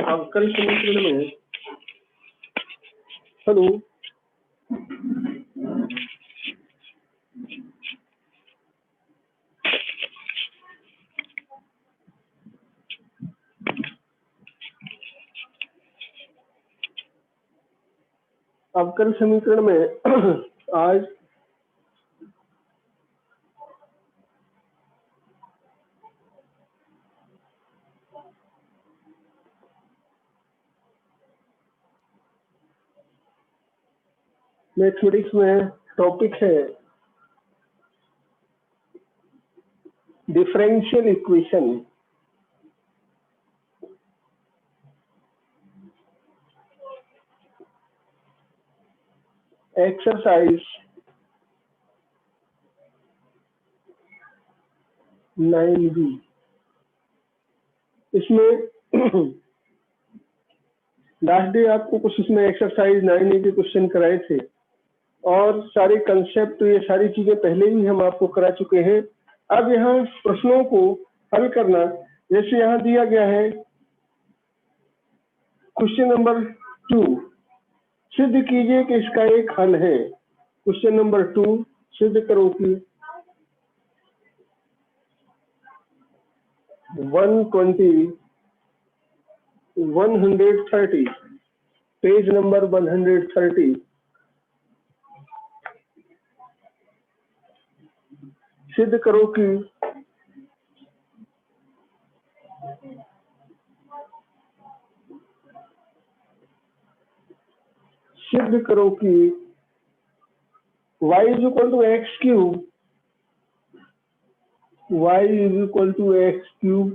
अवकल समीकरण में हेलो अवकल समीकरण में आज मैथमेटिक्स में टॉपिक है डिफरेंशियल इक्वेशन। Exercise 9B। इसमें लास्ट डे आपको कुछ इसमें एक्सरसाइज 9A के क्वेश्चन कराए थे और सारे कंसेप्ट ये सारी चीजें पहले ही हम आपको करा चुके हैं। अब यहाँ प्रश्नों को हल करना, जैसे यहाँ दिया गया है क्वेश्चन नंबर 2, सिद्ध कीजिए कि इसका एक हल है। क्वेश्चन नंबर 2 सिद्ध करो कि 130 पेज नंबर 130 सिद्ध करो कि y is equal to x cube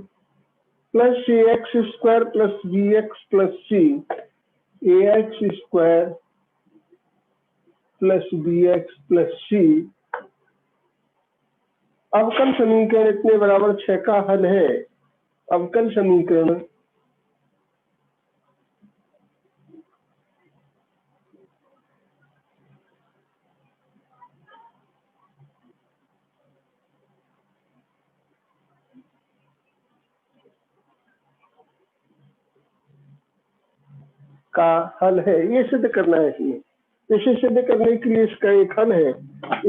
plus ax square plus bx plus c ax square plus bx plus c अवकल समीकरण इतने बराबर 6 का हल है। अवकल समीकरण का हल है, ये सिद्ध करना है। इसमें इसे सिद्ध करने के लिए इसका एक हल है।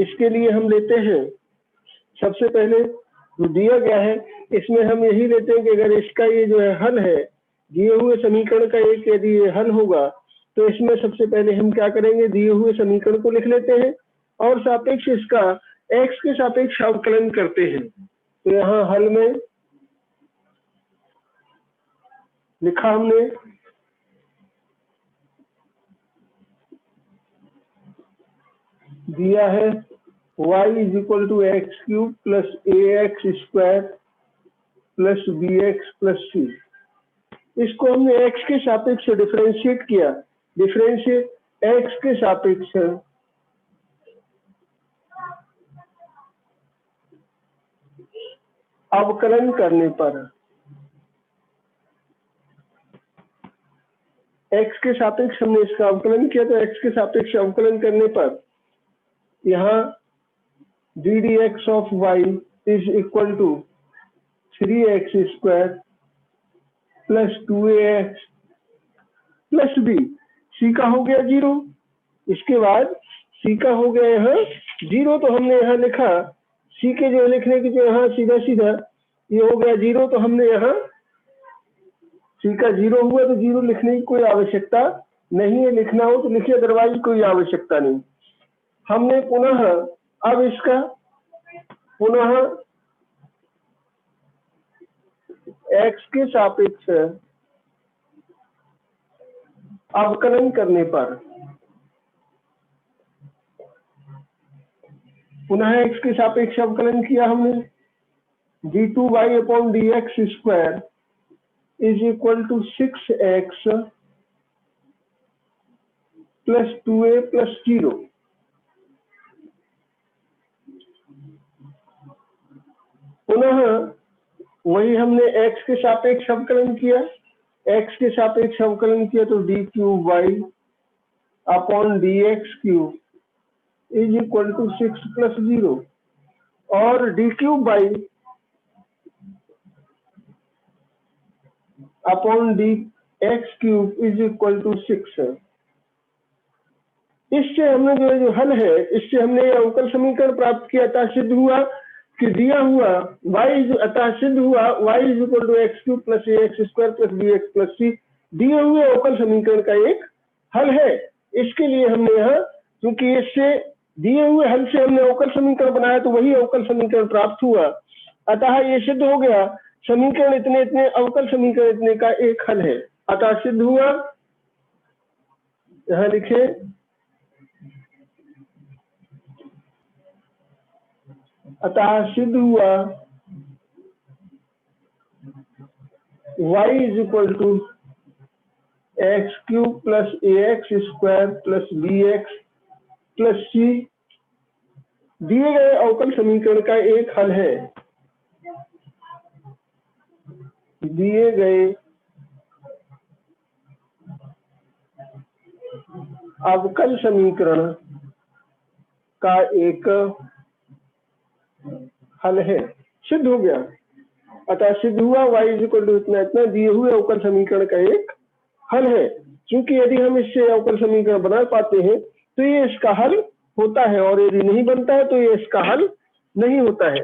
इसके लिए हम लेते हैं, सबसे पहले जो दिया गया है इसमें हम यही लेते हैं कि अगर इसका ये जो है हल है, दिए हुए समीकरण का एक यदि ये हल होगा तो इसमें सबसे पहले हम क्या करेंगे, दिए हुए समीकरण को लिख लेते हैं और सापेक्ष इसका x के सापेक्ष अवकलन करते हैं। तो यहाँ हल में लिखा हमने दिया है y is equal to x cube plus ax square plus bx plus c। इसको हमने x के सापेक्ष डिफरेंशिएट किया। डिफरेंशिएट x के सापेक्ष अवकलन करने पर, x के सापेक्ष हमने इसका अवकलन किया, तो x के सापेक्ष अवकलन करने पर यहाँ d d x of y is equal to 3x square plus 2ax plus b। c का हो गया 0, इसके बाद c का हो गया यहाँ 0, तो हमने यहाँ लिखा c के जो लिखने की जो यहाँ सीधा सीधा ये हो गया 0, तो हमने यहाँ c का 0 हुआ तो 0 लिखने की कोई आवश्यकता नहीं है। लिखना हो तो लिखिए, अदरवाइज कोई आवश्यकता नहीं। हमने पुनः अब इसका पुनः x के सापेक्ष अवकलन करने पर, पुनः x के सापेक्ष अवकलन किया हमने, d2y upon dx square is equal to 6x plus 2a plus 0। पुनः वही हमने x के सापेक्ष अवकलन किया, x के सापेक्ष अवकलन किया तो d cube y upon d x cube is equal to 6 plus 0 और d cube y upon d x cube is equal to 6। इससे हमने जो हल है, इससे हमने अवकल समीकरण प्राप्त किया। अतः सिद्ध हुआ कि दिया हुआ अतः सिद्ध हुआ y is equal to x cube plus a x square plus b x plus c दिए हुए अवकल समीकरण का एक हल है। इसके लिए हमने यहाँ, क्योंकि इससे दिए हुए हल से हमने अवकल समीकरण बनाया तो वही अवकल समीकरण प्राप्त हुआ, अतः ये सिद्ध हो गया समीकरण इतने इतने अवकल समीकरण इतने का एक हल है। अतः सिद्ध हुआ, यहाँ लिखे, अतः सिद्ध हुआ y is equal to x cube plus a x square plus b x plus c दिए गए अवकल समीकरण का एक हल है। दिए गए अवकल समीकरण का एक हल है। सिद्ध हो गया। अतः सिद्ध हुआ y इज इक्वल टू इतना इतना दिए हुए अवकल समीकरण का एक हल है। क्योंकि यदि हम इससे अवकल समीकरण बना पाते हैं तो ये इसका हल होता है, और यदि नहीं बनता है तो ये इसका हल नहीं होता है।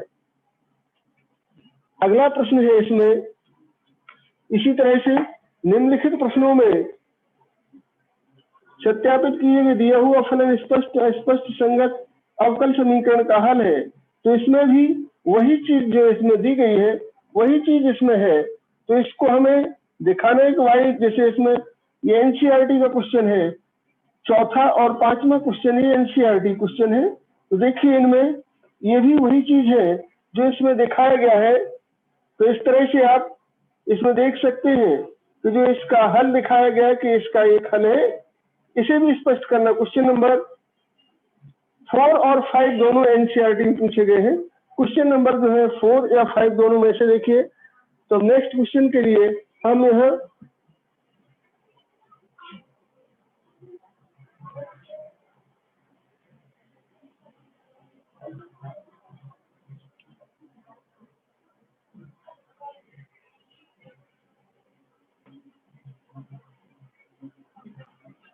अगला प्रश्न है इसमें, इसी तरह से निम्नलिखित प्रश्नों में सत्यापित कीजिए कि दिया हुआ फलन स्पष्ट अस्पष्ट संगत अवकल समीकरण का हल है। तो इसमें भी वही चीज जो इसमें दी गई है वही चीज इसमें है। तो इसको हमें दिखाना है कि वाई, जैसे इसमें ये एनसीईआरटी का क्वेश्चन है, चौथा और पांचवा क्वेश्चन ये एनसीईआरटी क्वेश्चन है। तो देखिए इनमें ये भी वही चीज है जो इसमें दिखाया गया है। तो इस तरह से आप इसमें देख सकते हैं कि जो इसका हल दिखाया गया है कि इसका एक हल है, इसे भी स्पष्ट करना। क्वेश्चन नंबर 4 और 5 दोनों एनसीईआरटी में पूछे गए हैं। क्वेश्चन नंबर जो है 4 या 5 दोनों में से देखिए। तो नेक्स्ट क्वेश्चन के लिए हम यहाँ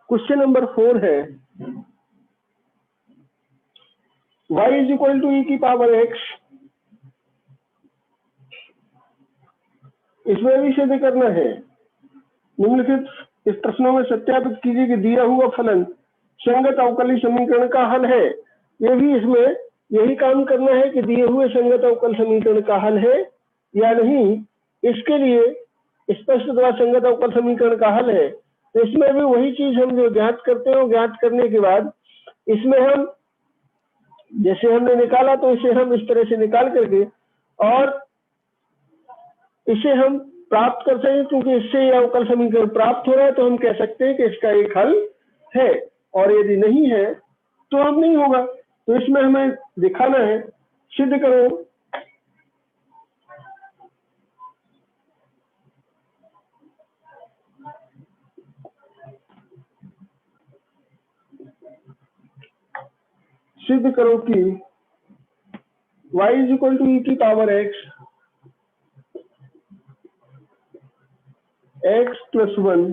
क्वेश्चन नंबर 4 है, y is equal to e की पावर x। इसमें भी सिद्ध करना है। निम्नलिखित इस प्रश्नों में सत्यापित कीजिए कि दिया हुआ फलन संगत अवकली समीकरण का हल है। ये भी इसमें यही काम करना है कि दिए हुए संगत अवकल समीकरण का हल है या नहीं। इसके लिए स्पष्ट द्वारा संगत अवकल समीकरण का हल है। तो इसमें भी वही चीज हम जो ज्ञात करते हैं, ज्ञात करने के बाद इसमें हम जैसे हमने निकाला तो इसे हम इस तरह से निकाल करके और इसे हम प्राप्त कर सकें। क्योंकि इससे यह अवकल समीकरण प्राप्त हो रहा है तो हम कह सकते हैं कि इसका एक हल है, और यदि नहीं है तो हम नहीं होगा। तो इसमें हमें दिखाना है, सिद्ध करो सिद्ध करो कि y is equal to e की पावर x x प्लस 1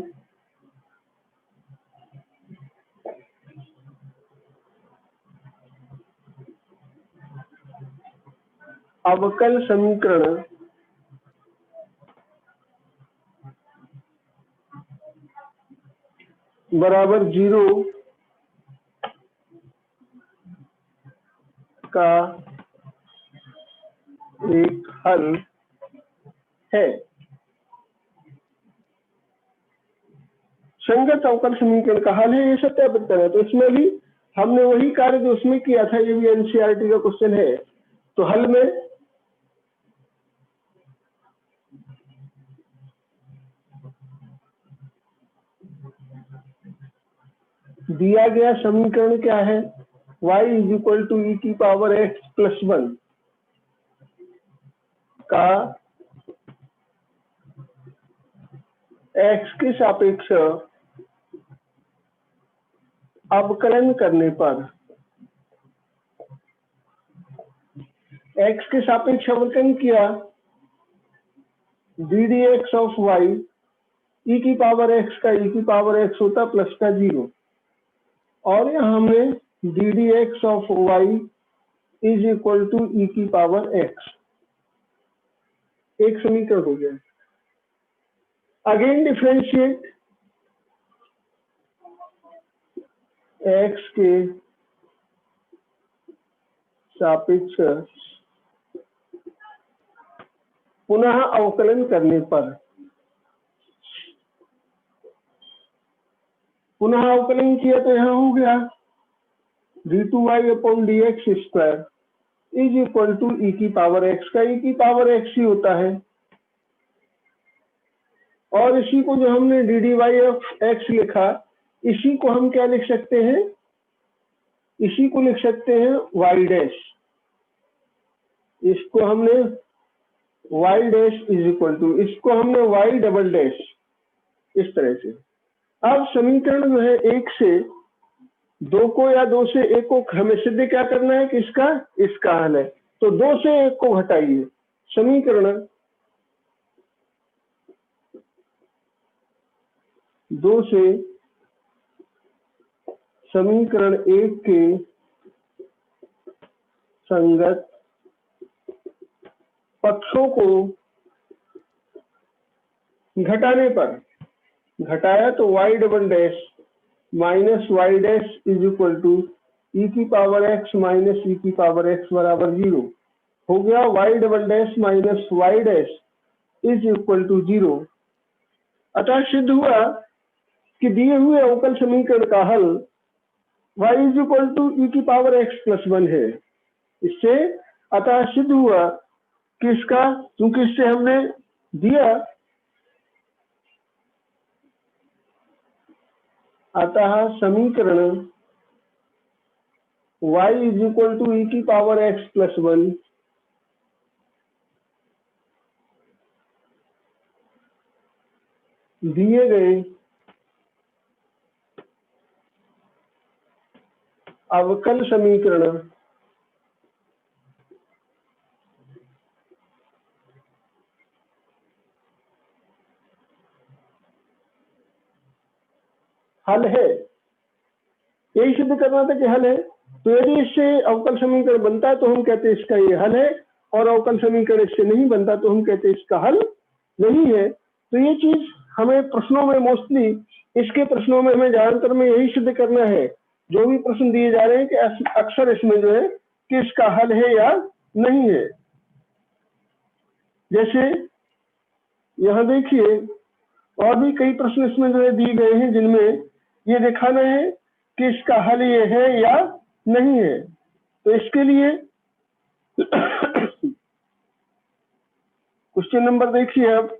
अवकल समीकरण बराबर 0 का एक हल है। संगत अवकल समीकरण का हल है, ये सत्यापित करना। तो इसमें भी हमने वही कार्य जो उसमें किया था, ये भी एनसीईआरटी का क्वेश्चन है। तो हल में दिया गया समीकरण क्या है, y is equal to e की पावर x प्लस 1 का x के सापेक्ष अवकलन करने पर, x के सापेक्ष अवकलन किया D d x of y ई की पावर एक्स का ई की पावर एक्स होता प्लस का 0, और यहाँ हमने d d x of y is equal to e की पावर एक्स, एक समीकरण हो गया। अगेन डिफरेंशिएट एक्स के सापेक्ष पुनः अवकलन करने पर, पुनः अवकलन किया तो यहाँ हो गया d two y upon d x square is equal to e की पावर एक्स का ई की पावर एक्स ही होता है, और इसी को जो हमने d d y of x लिखा, इसी को हम क्या लिख सकते हैं, इसी को लिख सकते हैं वाई डैश, इसको हमने y dash is equal to, इसको हमने वाई डबल डैश, इस तरह से। अब समीकरण जो है एक से दो को या दो से एक को हमें सिद्ध क्या करना है कि इसका हल है, तो दो से एक को घटाइए, समीकरण दो से समीकरण एक के संगत पक्षों को घटाने पर, घटाया तो y double dash minus y dash is equal to e की पावर एक्स माइनस ई की पावर एक्स बराबर 0 हो गया, y double dash minus y dash is equal to 0। अतः सिद्ध हुआ कि दिए हुए अवकल समीकरण का हल y is equal to e की पावर x प्लस 1 है। इससे अतः सिद्ध हुआ कि इसका, क्योंकि इससे हमने दिया, अतः समीकरण y is equal to e की पावर x प्लस 1 दिए गए अवकल समीकरण हल है। यही सिद्ध करना था कि हल है, तो यदि इससे अवकल समीकरण बनता है तो हम कहते हैं इसका ये हल है, और अवकल समीकरण इससे नहीं बनता तो हम कहते हैं इसका हल नहीं है। तो ये चीज हमें प्रश्नों में मोस्टली, इसके प्रश्नों में हमें ज्यादातर में यही सिद्ध करना है, जो भी प्रश्न दिए जा रहे हैं कि अक्सर इसमें जो है कि इसका हल है या नहीं है। जैसे यहाँ देखिए और भी कई प्रश्न इसमें जो है दिए गए हैं जिनमें ये दिखाना है कि इसका हल ये है या नहीं है। तो इसके लिए क्वेश्चन नंबर देखिए आप,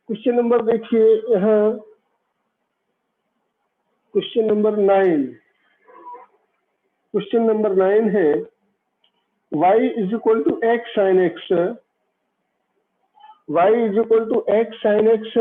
क्वेश्चन नंबर देखिए यहाँ, क्वेश्चन नंबर 9, क्वेश्चन नंबर 9 है y is equal to x sine x, y is equal to x sine x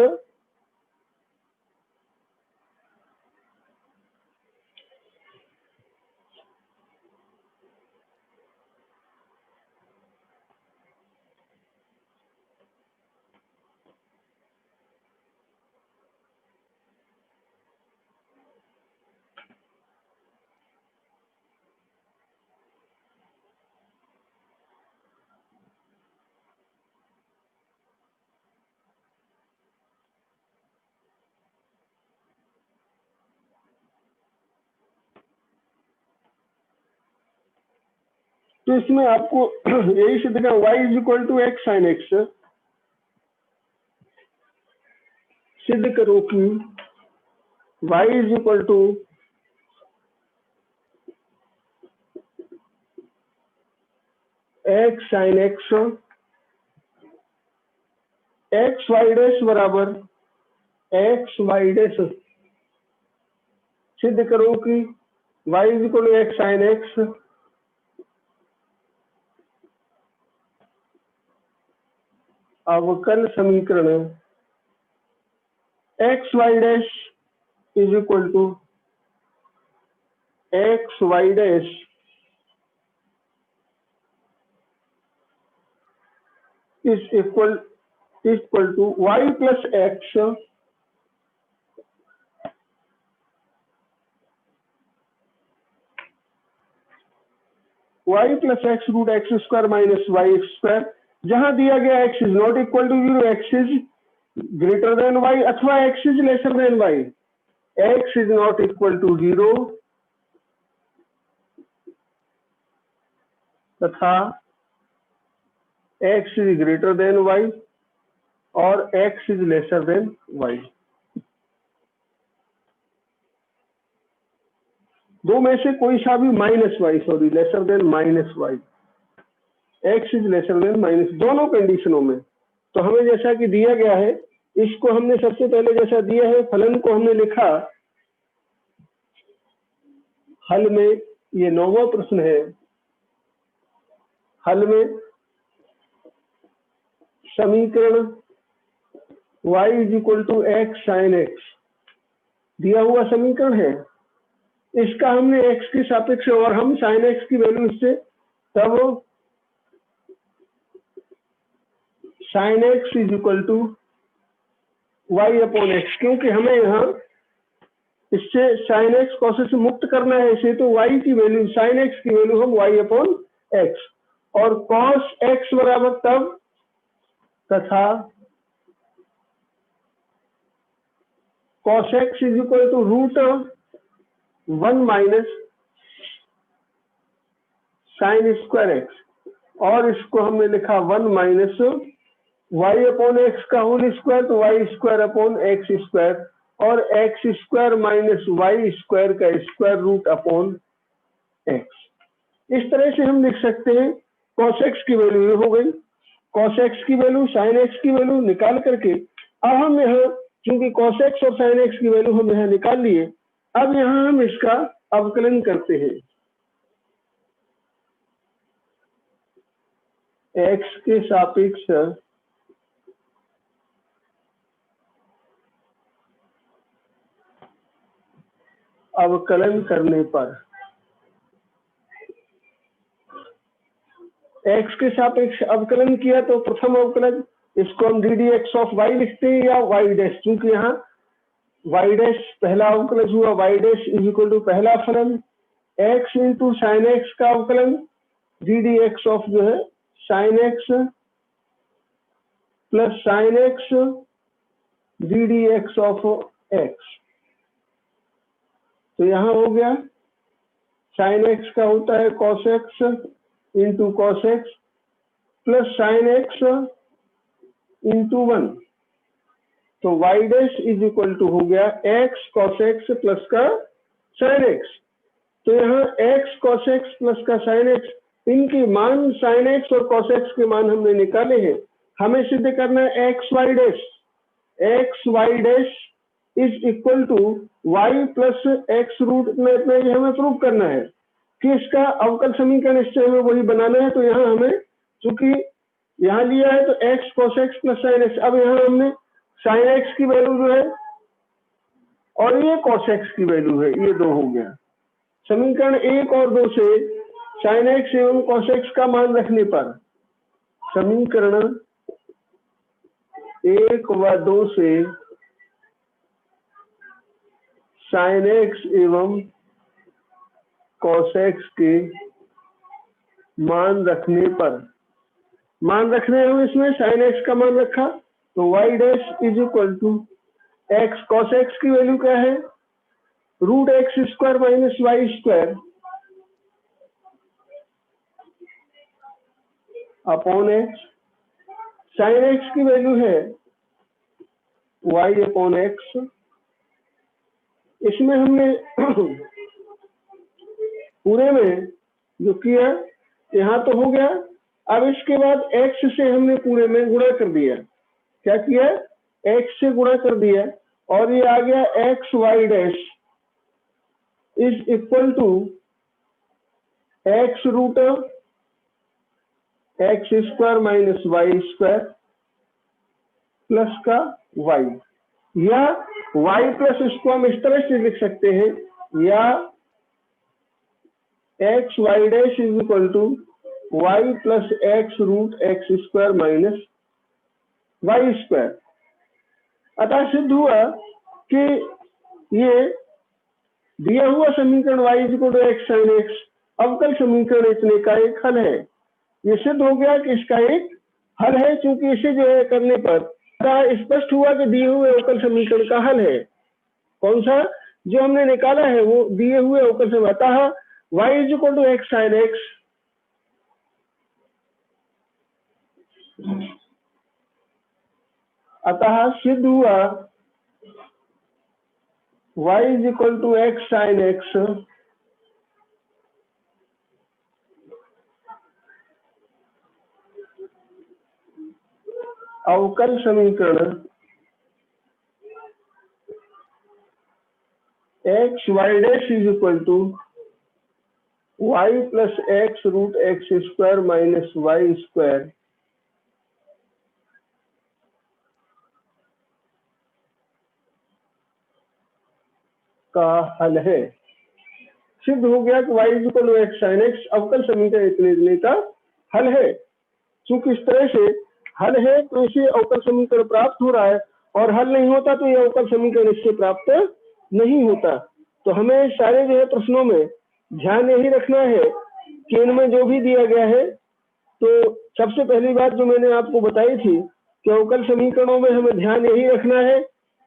तो इसमें आपको यही सिद्ध करना, y is equal to x sine x. सिद्ध करो कि y is equal to x sine x, x y dash बराबर एक्स वाई डैश। सिद्ध करो कि y is equal to x sine x, अवकल समीकरण x y dash is equal to x y dash is equal to y plus x y plus x root x square minus y square, जहां दिया गया x is not equal to 0, x is greater than y अथवा x is lesser than y। x is not equal to 0 तथा x is greater than y और x is lesser than y। दो में से कोई सा भी lesser than minus y, x is lesser than minus, दोनों कंडीशनों में। तो हमें जैसा कि दिया गया है, इसको हमने सबसे पहले जैसा दिया है फलन को हमने लिखा हल में, ये 9वां प्रश्न है। हल में समीकरण y is equal to x sine x दिया हुआ समीकरण है, इसका हमने x के सापेक्ष और हम साइन एक्स की वैल्यू इससे तब sine x is equal to y upon x, क्योंकि हमें यहाँ इससे साइन एक्स कॉस से मुक्त करना है इसे, तो y की वैल्यू साइन एक्स की वैल्यू हम y अपॉन एक्स और कॉस एक्स बराबर तब तथा cos x is equal to root 1 minus sine square x, और इसको हमने लिखा 1 माइनस वाई अपॉन एक्स का होल स्क्वायर, तो y square upon x square और x square minus y square का स्क्वायर रूट अपॉन एक्स। इस तरह से हम लिख सकते हैं। कॉस एक्स की वैल्यू हो गई, कॉस एक्स की वैल्यू साइन एक्स की वैल्यू निकाल करके अब हम यहाँ क्योंकि कॉस एक्स और साइन एक्स की वैल्यू हम यहाँ निकाल लिए, अब यहाँ हम इसका अवकलन करते हैं। एक्स के सापेक्ष अवकलन करने पर x के सापेक्ष अवकलन किया तो प्रथम अवकलन इसको हम d d x of y लिखते हैं या वाई डैश, क्योंकि यहाँ वाई डैश पहला अवकलन हुआ, y dash is equal to पहला फलन x इंटू साइन एक्स का अवकलन डी डी एक्स ऑफ जो है sine x plus sine x d d x of x. तो यहाँ हो गया साइन एक्स का होता है cos x into cos x plus sine x into 1, तो y dash is equal to हो गया एक्स कॉस एक्स प्लस का साइन एक्स। तो यहाँ एक्स कॉस एक्स प्लस का साइन एक्स, इनकी मान साइन एक्स और कॉस एक्स के मान हमने निकाले हैं। हमें सिद्ध करना है x y dash is equal to y plus x root में, इतना ही हमें प्रूव करना है कि इसका अवकल समीकरण इससे हमें वही बनाना है। तो यहाँ हमें चूंकि यहाँ लिया है तो x cos x plus sine x, अब यहाँ हमने साइन एक्स की वैल्यू जो है और ये कॉस एक्स की वैल्यू है, ये दो हो गया। समीकरण 1 और 2 से साइन एक्स एवं कॉस एक्स का मान रखने पर समीकरण 1 व 2 से साइन एक्स एवं कॉस एक्स के मान रखने पर, मान रखने हम इसमें साइन एक्स का मान रखा तो y dash is equal to x cos x की वैल्यू क्या है root x square minus y square upon x, sine x की वैल्यू है y अपॉन एक्स। इसमें हमने पूरे में जो किया यहाँ तो हो गया। अब इसके बाद x से हमने पूरे में गुणा कर दिया। क्या किया? x से गुणा कर दिया और ये आ गया x y dash is equal to x root x square minus y square plus का y, या y प्लस इसको हम इस तरह से लिख सकते हैं, या x y dash is equal to y plus x root x square minus y square. अतः सिद्ध हुआ कि ये दिया हुआ समीकरण y is equal to x sine x अवकल समीकरण इतने का एक हल है। ये सिद्ध हो गया कि इसका एक हल है, क्योंकि इसे जो है करने पर स्पष्ट हुआ कि दिए हुए अवकल समीकरण का हल है। कौन सा? जो हमने निकाला है वो दिए हुए अवकल समीकरण। अतः y is equal to x sine x, अतः सिद्ध हुआ y is equal to x sine x अवकल समीकरण x y dash is equal to y plus x root x square minus y square का हल है। सिद्ध हो गया कि y is equal to x sine x अवकल समीकरण इतने का हल है। क्योंकि इस तरह से हल है तो इसे अवकल समीकरण प्राप्त हो रहा है, और हल नहीं होता तो यह अवकल समीकरण इससे प्राप्त नहीं होता। तो हमें सारे जो है प्रश्नों में ध्यान यही रखना है कि इनमें जो भी दिया गया है, तो सबसे पहली बात जो मैंने आपको बताई थी कि अवकल समीकरणों में हमें ध्यान यही रखना है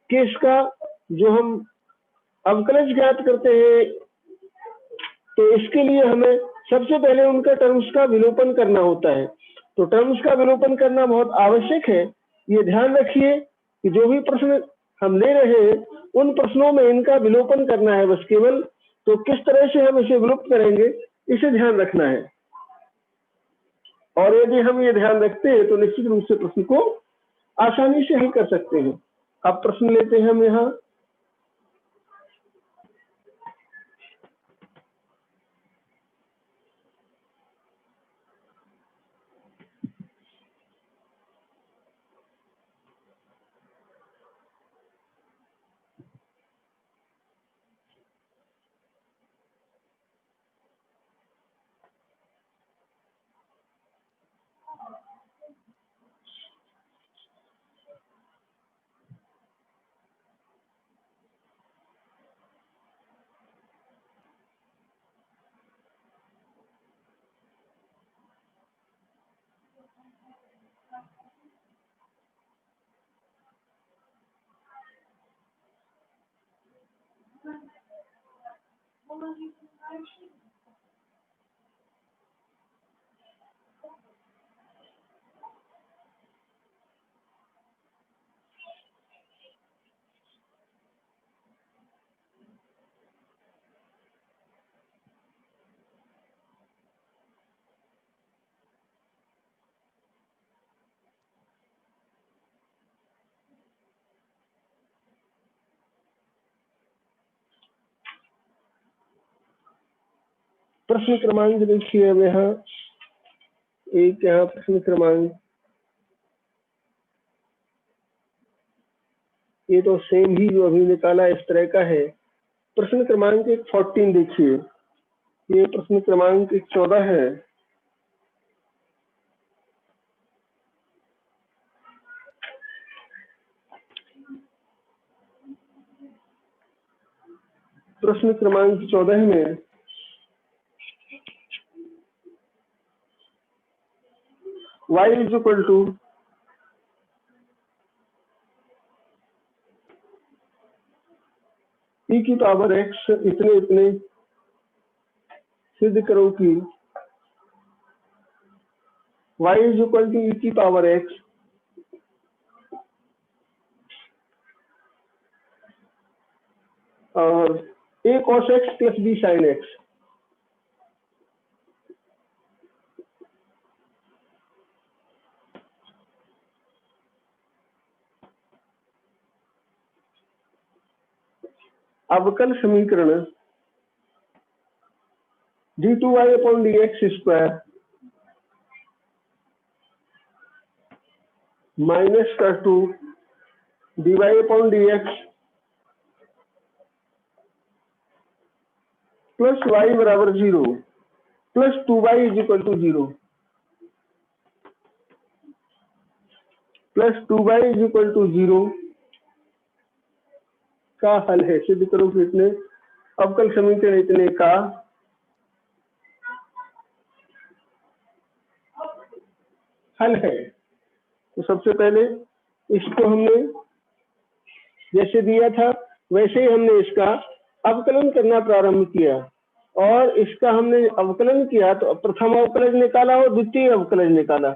कि इसका जो हम अवकलज ज्ञात करते हैं तो इसके लिए हमें सबसे पहले उनका टर्म्स का विलोपन करना होता है। तो टर्म्स का विलोपन करना बहुत आवश्यक है। ये ध्यान रखिए कि जो भी प्रश्न हम ले रहे हैं उन प्रश्नों में इनका विलोपन करना है बस केवल। तो किस तरह से हम इसे विलुप्त करेंगे इसे ध्यान रखना है, और यदि हम ये ध्यान रखते हैं तो निश्चित रूप से प्रश्न को आसानी से हल कर सकते हैं। अब प्रश्न लेते हैं हम यहाँ। प्रश्न क्रमांक देखिए अब यहाँ एक, यहाँ प्रश्न क्रमांक ये तो सेम ही जो अभी निकाला इस तरह का है। प्रश्न क्रमांक 14 देखिए, ये प्रश्न क्रमांक 14 है। प्रश्न क्रमांक 14 में y is equal to e की पावर x इतने इतने सिद्ध करो कि y is equal to e की पावर x और a cos x plus b sin x। अवकल समीकरण d2y upon dx square minus का 2 dy upon dx plus y बराबर 0 plus 2y is equal to 0 plus 2y is equal to 0 का हल है। सिद्ध करो कि इतने अवकल समीकरण इतने का हल है। तो सबसे पहले इसको हमने जैसे दिया था वैसे ही हमने इसका अवकलन करना प्रारंभ किया और इसका हमने अवकलन किया तो प्रथम अवकलज निकाला और द्वितीय अवकलज निकाला।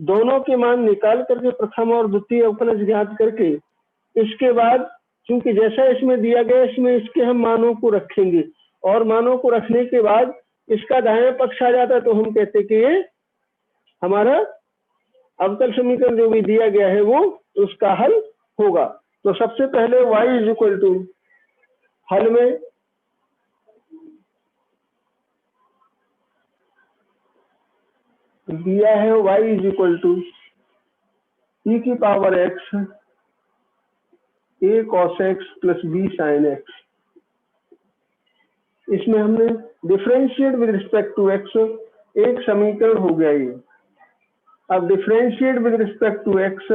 दोनों के मान निकाल करके प्रथम और द्वितीय अवकलज ज्ञात करके इसके बाद क्योंकि जैसा इसमें दिया गया इसमें इसके हम मानों को रखेंगे और मानों को रखने के बाद इसका दाहिना पक्ष आ जाता है तो हम कहते कि ये हमारा अवकल समीकरण जो भी दिया गया है वो उसका हल होगा। तो सबसे पहले y इज इक्वल टू हल में दिया है y is equal to e की power x a cos x plus b sin x। इसमें हमने differentiate with respect to x एक समीकरण हो गया ये। अब differentiate with respect to x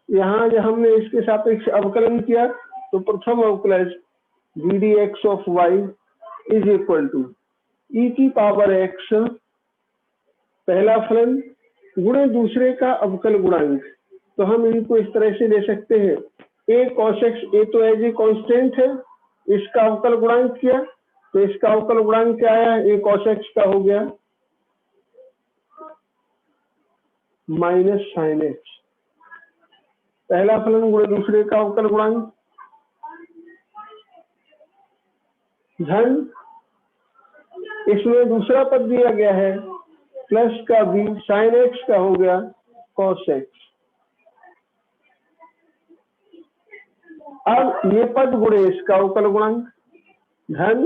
यहाँ जब हमने इसके सापेक्ष अवकलन किया तो प्रथम अवकलज d d x of y is equal to e की पावर x पहला फलन गुणे दूसरे का अवकल गुणांक। तो हम इनको इस तरह से ले सकते हैं a cos x a तो एज ए कांस्टेंट है इसका अवकल गुणांक किया तो इसका अवकल गुणांक क्या आया a cos x का हो गया माइनस साइन x। पहला फलन गुणे दूसरे का अवकल गुणांक धन इसमें दूसरा पद दिया गया है प्लस का b साइन x का हो गया cos x। अब ये पद गुणे इसका अवकल गुणांक धन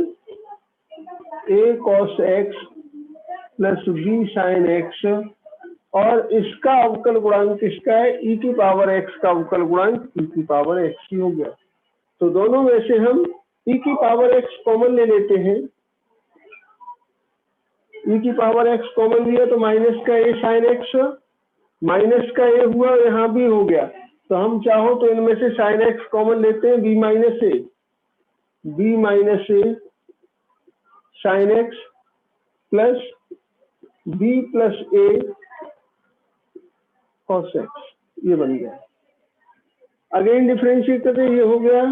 a cos x plus b sine x और इसका अवकल गुणांक किसका है e की पावर x का अवकल गुणांक e की पावर x ही हो गया। तो दोनों में से हम e की पावर x कॉमन ले लेते हैं। e की पावर x कॉमन लिया तो माइनस का a साइन x माइनस का a हुआ यहाँ भी हो गया। तो हम चाहो तो इनमें से साइन x कॉमन लेते हैं b minus a sine x plus b plus a cos x ये बन गया। अगेन डिफरेंशिएट करते ये हो गया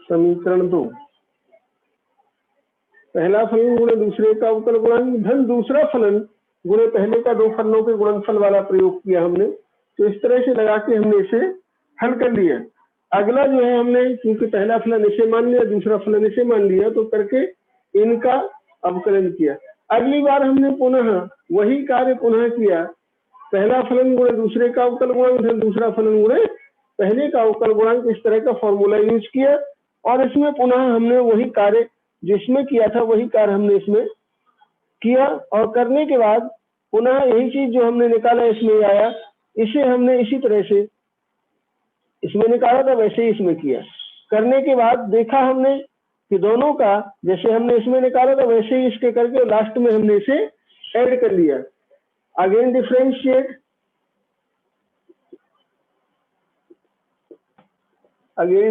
समीकरण 2। पहला फलन गुणे दूसरे का अवकल गुणांक धन दूसरा फलन गुणे पहले का दो फलनों के गुणनफल वाला प्रयोग किया हमने। तो इस तरह से लगा के हमने इसे हल कर लिया। अगला जो है हमने क्योंकि पहला फलन इसे मान लिया दूसरा फलन इसे मान लिया तो करके इनका अवकलन किया। अगली बार हमने पुनः वही कार्य पुनः किया। पहला फलन गुणे दूसरे का अवकल गुणांक धन दूसरा फलन गुणे पहले का अवकल गुणांक इस तरह का फॉर्मूला यूज किया और इसमें पुनः हमने वही कार्य जिसमें किया था वही कार्य हमने इसमें किया और करने के बाद पुनः यही चीज जो हमने निकाला इसमें आया इसे हमने इसी तरह से इसमें निकाला था वैसे ही इसमें किया। करने के बाद देखा हमने कि दोनों का जैसे हमने इसमें निकाला था वैसे ही इसके करके लास्ट में हमने इसे ऐड कर लिया। Again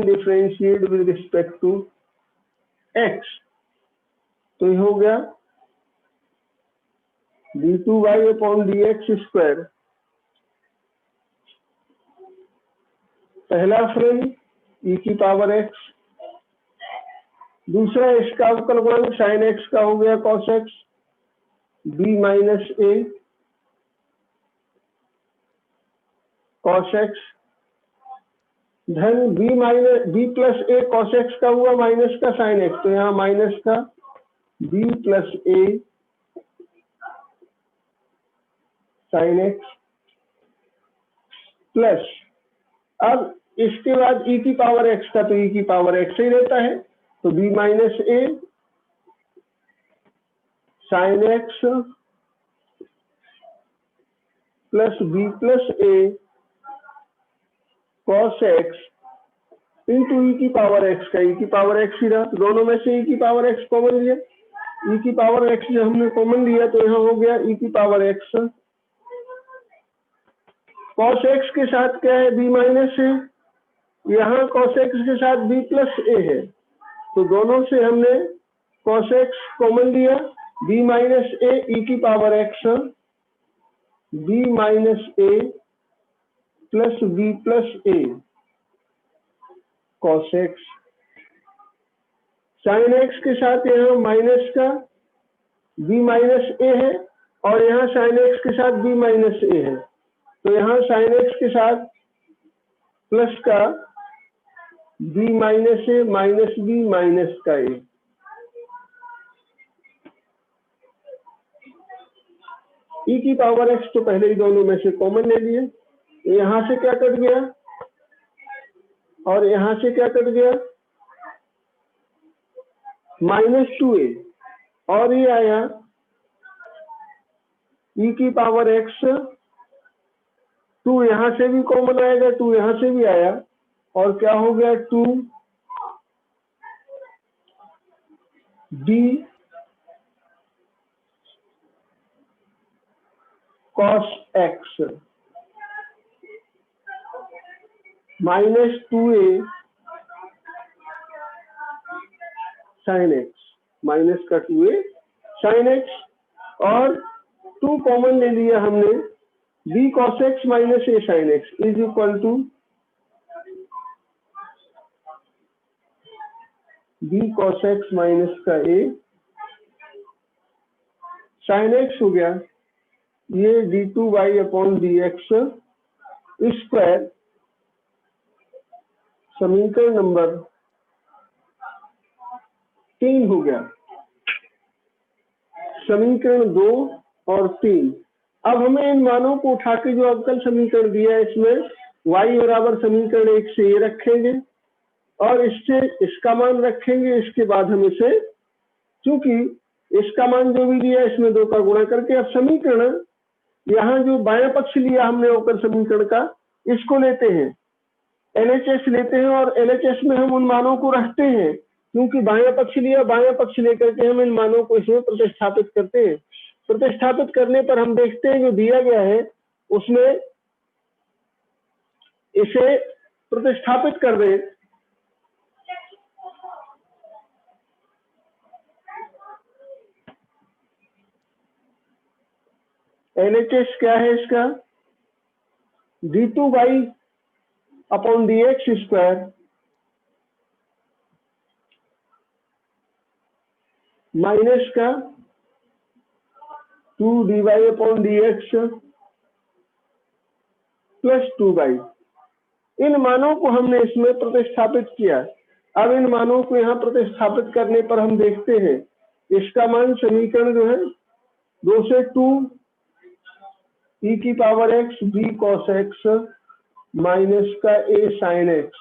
differentiate with respect to x। तो ये हो गया d2y अपॉन dx स्क्वायर। पहला फलन e की पावर x दूसरा इसका अवकल गुणांक साइन एक्स का हो गया कॉस एक्स बी माइनस ए कॉस एक्स धन B plus a cos x का हुआ माइनस का साइन एक्स, तो यहाँ माइनस का बी प्लस ए साइन एक्स प्लस, अब इसके बाद e की पावर x का, तो e की पावर x ही रहता है, तो b minus a sine x plus b plus a cos x into e की पावर x का, e की पावर x ही रहा, तो दोनों में से e की पावर x कॉमन लिया, e की पावर x जो हमने कॉमन लिया तो यहाँ हो गया e की पावर x कॉस एक्स के साथ क्या है b माइनस ए, यहाँ कॉस एक्स के साथ b प्लस ए है, तो दोनों से हमने कॉस एक्स कॉमन लिया, b माइनस ए ई की power x b minus A plus b plus a cos x, sine x के साथ यहाँ माइनस का b माइनस ए है और यहाँ साइन एक्स के साथ b माइनस ए है, तो यहाँ साइन एक्स के साथ प्लस का b माइनस ए माइनस बी माइनस का ए, e की पावर x तो पहले ही दोनों में से कॉमन ले लिए, यहाँ से क्या कट गया और यहाँ से क्या कट गया माइनस 2a, और ये आया e की पावर x, 2 यहाँ से भी कॉमन आएगा, 2 यहाँ से भी आया, और क्या हो गया 2 b cos x minus 2a sine x, minus का 2a साइन एक्स, और 2 कॉमन ले लिया हमने, b cos x minus a sine x is equal to b cos x minus का a साइन एक्स हो गया, ये d2y अपॉन dx स्क्वायर, समीकरण नंबर 3 हो गया। समीकरण 2 और 3, अब हमें इन मानों को उठा के जो अवकल समीकरण दिया है इसमें y बराबर समीकरण 1 से ये रखेंगे और इससे इसका मान रखेंगे, इसके बाद हम इसे, क्योंकि इसका मान जो भी दिया इसमें 2 का गुणा करके, अब समीकरण यहाँ जो बायां पक्ष लिया हमने अवकल समीकरण का, इसको लेते हैं LHS लेते हैं और LHS में हम उन मानों को रखते हैं, क्योंकि बायां पक्ष लिया, बायां पक्ष लेकर के हम इन मानों को इसमें प्रतिस्थापित करते हैं। प्रतिस्थापित करने पर हम देखते हैं जो दिया गया है उसमें इसे प्रतिस्थापित कर दें, LHS क्या है इसका d2y upon dx square minus का 2dy upon dx plus 2y, इन मानों को हमने इसमें प्रतिस्थापित किया। अब इन मानों को यहाँ प्रतिस्थापित करने पर हम देखते हैं इसका मान समीकरण जो है 2 से 2 e की power x b cos x minus का a sin x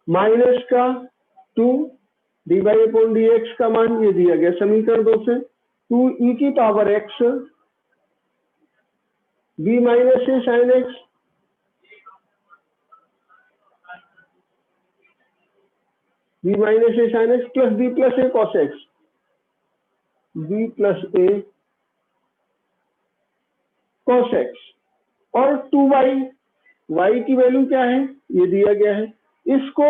माइनस का 2 dy अपॉन dx का मान ये दिया गया समीकरण 2 से 2 e की power x b minus a sin x b minus a sin x plus b plus a cos x b plus a cos x, और 2y, y की वैल्यू क्या है ये दिया गया है, इसको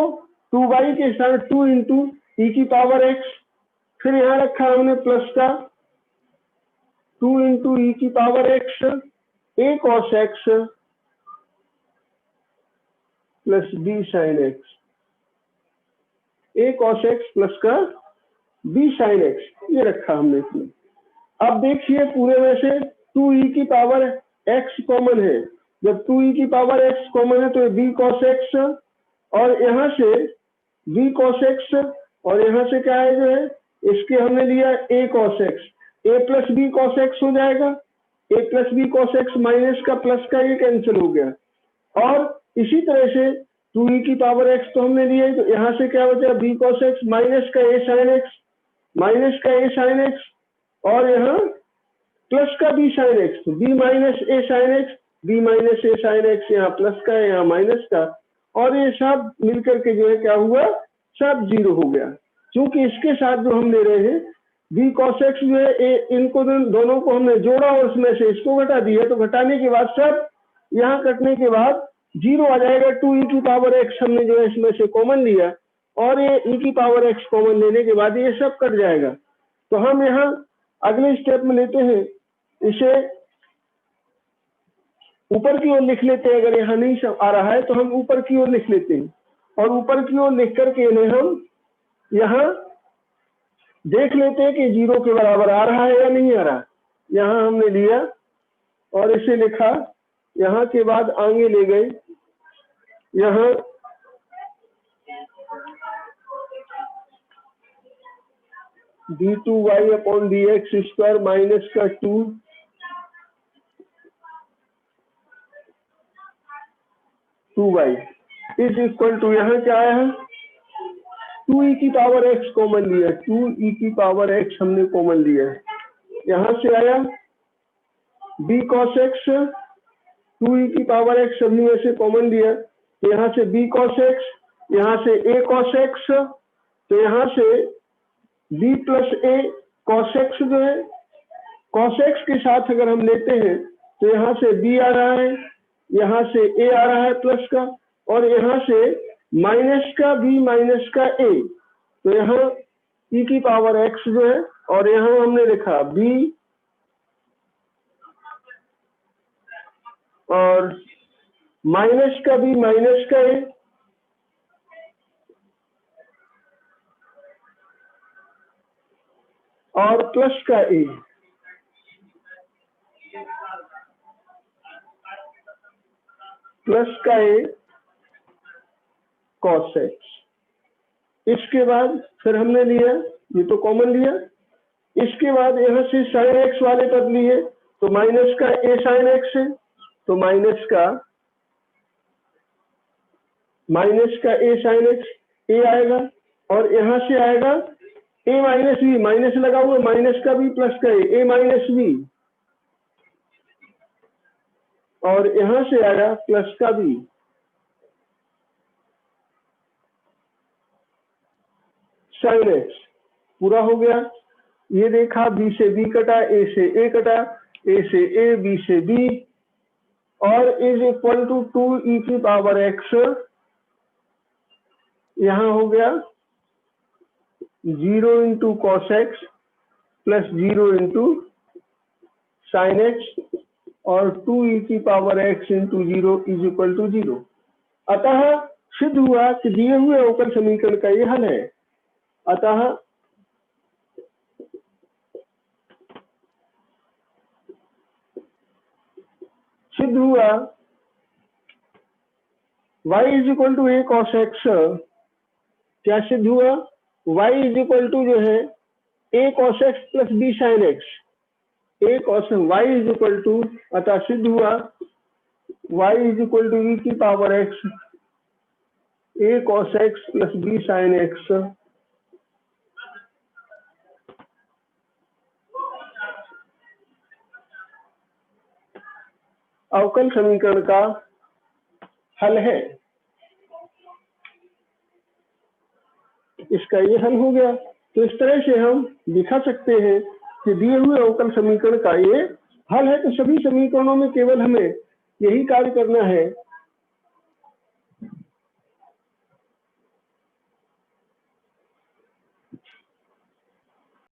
2y के साथ 2 इंटू e की पावर x, फिर यहाँ रखा हमने प्लस का 2 इंटू e की power x a cos x plus b sin x, a cos x plus का b sin x, ये रखा हमने इसमें। अब देखिए पूरे में से 2e की पावर x कॉमन है, जब 2e की पावर x कॉमन है तो b cos x, और यहाँ से b cos x, और यहाँ से क्या है जो है इसके हमने लिया a cos x, a plus b cos x हो जाएगा, a plus b cos x minus का प्लस का ये कैंसिल हो गया, और इसी तरह से 2e की पावर x तो हमने लिया है, तो यहाँ से क्या बचा b cos x माइनस का a sin x, माइनस का a sin x, और यहाँ प्लस का b sin x, तो b minus a sin x, b minus a sin x, यहाँ प्लस का है यहाँ माइनस का, और ये सब मिलकर के जो है क्या हुआ, सब जीरो हो गया। क्योंकि इसके साथ जो हम ले रहे हैं b cos x जो है इनको दोनों को हमने जोड़ा और उसमें से इसको घटा दिया, तो घटाने के बाद सब यहाँ कटने के बाद जीरो आ जाएगा। 2e की पावर x हमने जो है इसमें से कॉमन लिया, और ये e की पावर x कॉमन लेने के बाद ये सब कट जाएगा। तो हम यहाँ अगले स्टेप में लेते हैं, इसे ऊपर की ओर लिख लेते हैं। अगर यहाँ नहीं आ रहा है तो हम ऊपर की ओर लिख लेते हैं, और ऊपर की ओर लिख करके इन्हें हम यहाँ देख लेते हैं कि जीरो के बराबर आ रहा है या नहीं आ रहा। यहाँ हमने लिया और इसे लिखा, यहाँ के बाद आगे ले गए, यहाँ d2y upon dx square minus का 2y इज इक्वल टू, यहाँ क्या आया है 2e की पावर x कॉमन लिया, 2e की पावर x हमने कॉमन लिया है, यहाँ से आया b cos x, 2e की पावर x हमने ऐसे कॉमन लिया, यहाँ से b cos x, यहाँ से a cos x, तो यहाँ से b plus a cos x जो है cos x के साथ अगर हम लेते हैं तो यहाँ से b आ रहा है, यहाँ से a आ रहा है प्लस का, और यहाँ से माइनस का b माइनस का a, तो यहाँ e की पावर x जो है, और यहाँ हमने लिखा b और माइनस का b माइनस का a, और प्लस का a, प्लस का a cos x। इसके बाद फिर हमने लिया, ये तो कॉमन लिया, इसके बाद यहाँ से sin x वाले पद लिए, तो माइनस का a sin x है, तो माइनस का a sin x a आएगा, और यहाँ से आएगा a माइनस b, माइनस लगा हुआ माइनस का b प्लस का a माइनस b, और यहाँ से आएगा प्लस का b। sin x पूरा हो गया, ये देखा b से b कटा, a से a कटा, a से a, b से b, और इज इक्वल टू 2e की पावर x, यहाँ हो गया 0 into cos x plus 0 into sine x, और 2e की power x into 0 is equal to 0। अतः सिद्ध हुआ कि दिए हुए अवकल समीकरण का यह हल है। अतः सिद्ध हुआ y is equal to a cos x, क्या सिद्ध हुआ y इज इक्वल टू जो है a cos x plus b sin x, a cos y is equal to, अतः सिद्ध हुआ y is equal to e की power x a cos x plus b sin x। अवकल समीकरण का हल है। इसका ये हल हो गया। तो इस तरह से हम दिखा सकते हैं कि दिए हुए अवकल समीकरण का ये हल है। तो सभी समीकरणों में केवल हमें यही कार्य करना है